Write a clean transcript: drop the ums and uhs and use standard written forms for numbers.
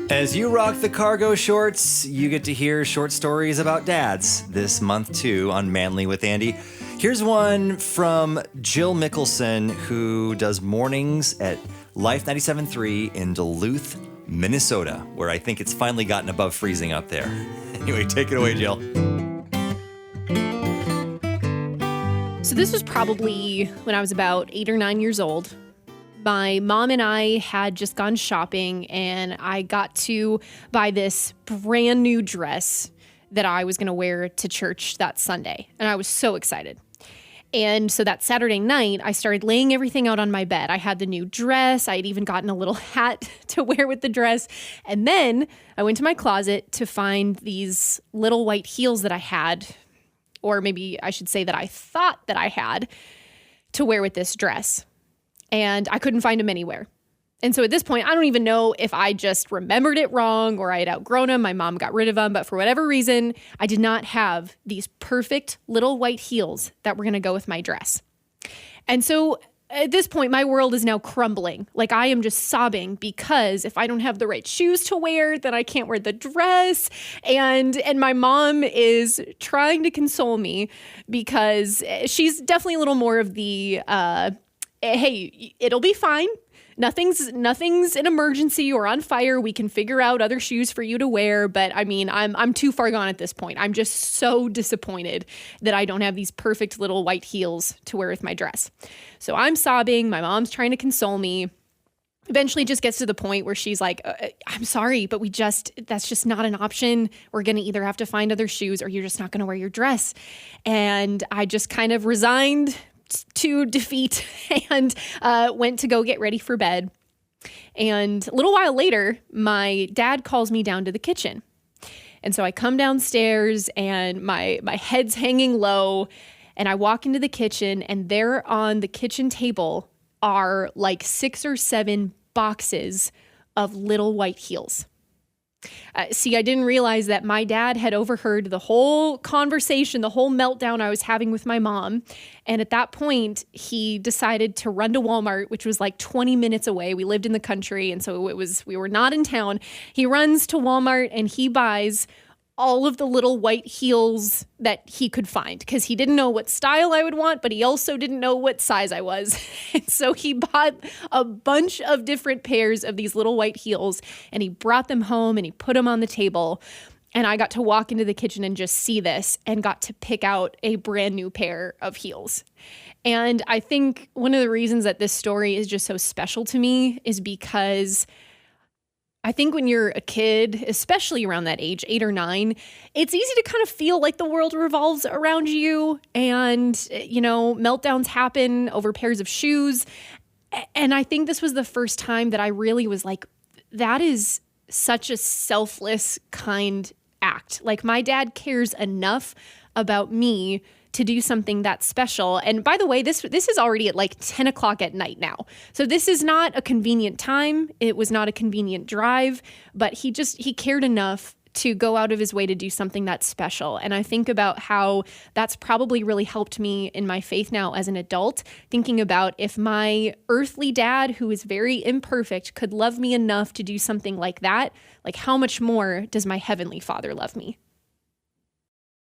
As you rock the cargo shorts, you get to hear short stories about dads this month too on Manly with Andy. Here's one from Jill Mickelson, who does mornings at Life 97.3 in Duluth, Minnesota, where I think it's finally gotten above freezing up there. Anyway, take it away, Jill. So this was probably when I was about 8 or 9 years old. My mom and I had just gone shopping, and I got to buy this brand new dress that I was going to wear to church that Sunday. And I was so excited. And so that Saturday night, I started laying everything out on my bed. I had the new dress. I had even gotten a little hat to wear with the dress. And then I went to my closet to find these little white heels that I had, or maybe I should say that I thought that I had, to wear with this dress. And I couldn't find them anywhere. And so at this point, I don't even know if I just remembered it wrong or I had outgrown them. My mom got rid of them. But for whatever reason, I did not have these perfect little white heels that were going to go with my dress. And so at this point, my world is now crumbling. Like, I am just sobbing because if I don't have the right shoes to wear, then I can't wear the dress. And my mom is trying to console me because she's definitely a little more of the, hey, it'll be fine. Nothing's an emergency or on fire. We can figure out other shoes for you to wear. But I mean, I'm too far gone at this point. I'm just so disappointed that I don't have these perfect little white heels to wear with my dress. So I'm sobbing. My mom's trying to console me. Eventually just gets to the point where she's like, I'm sorry, but that's just not an option. We're going to either have to find other shoes or you're just not going to wear your dress. And I just kind of resigned to defeat and went to go get ready for bed. And a little while later, my dad calls me down to the kitchen. And so I come downstairs and my head's hanging low, and I walk into the kitchen, and there on the kitchen table are like 6 or 7 boxes of little white heels. See, I didn't realize that my dad had overheard the whole conversation, the whole meltdown I was having with my mom. And at that point, he decided to run to Walmart, which was like 20 minutes away. We lived in the country, and so we were not in town. He runs to Walmart and he buys all of the little white heels that he could find, because he didn't know what style I would want, but he also didn't know what size I was. And so he bought a bunch of different pairs of these little white heels, and he brought them home and he put them on the table. And I got to walk into the kitchen and just see this and got to pick out a brand new pair of heels. And I think one of the reasons that this story is just so special to me is because I think when you're a kid, especially around that age, 8 or 9, it's easy to kind of feel like the world revolves around you, and, you know, meltdowns happen over pairs of shoes. And I think this was the first time that I really was like, that is such a selfless, kind act. Like, my dad cares enough about me to do something that's special. And by the way, this is already at like 10 o'clock at night now. So this is not a convenient time. It was not a convenient drive, but he cared enough to go out of his way to do something that's special. And I think about how that's probably really helped me in my faith now as an adult, thinking about if my earthly dad, who is very imperfect, could love me enough to do something like that, like how much more does my heavenly Father love me?